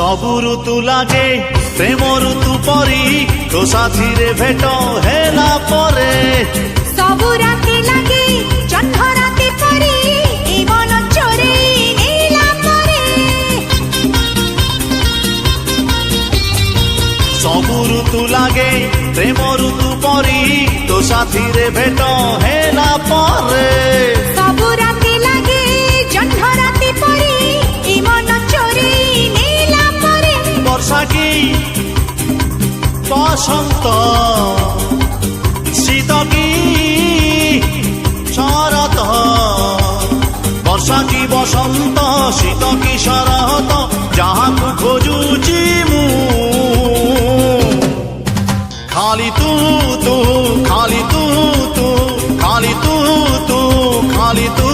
सबु ऋतु लागे प्रेम ऋतु परी तो साथी रे भेट हेला परे सबु राती लागे जह्न राती परी ए मन चोरे नेला परे सबु ऋतु लागे प्रेम ऋतु परी तो साथी रे भेट हेला परे सबु राती लागे जह्न राती परी ए मन चोरे नेला परे वर्षा की बसंत शीत की शरत वर्षा की बसंत शीत की शरत जहाँ को खोजुची मु खाली तू तू खाली तू तू खाली तू तू खाली तू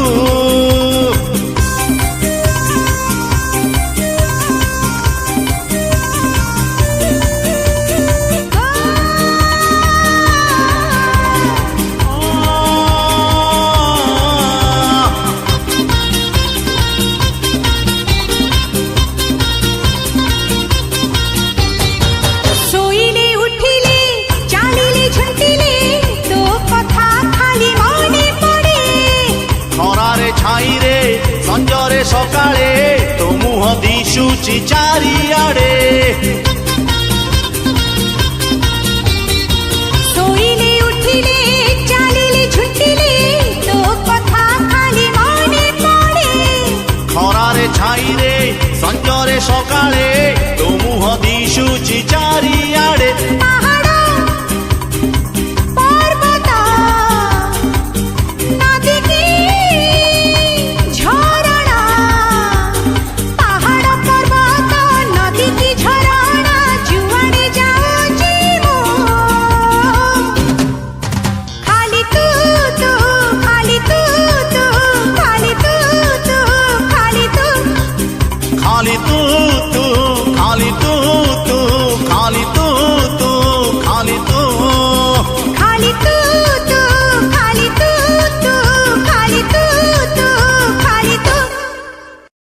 संजरे सकाळे तो मुह दिशुची चारिआडे सोईले उठिले चालिले झुंटिले तो कथा खाली मने पड़े खरारे छाईरे संजरे सकाळे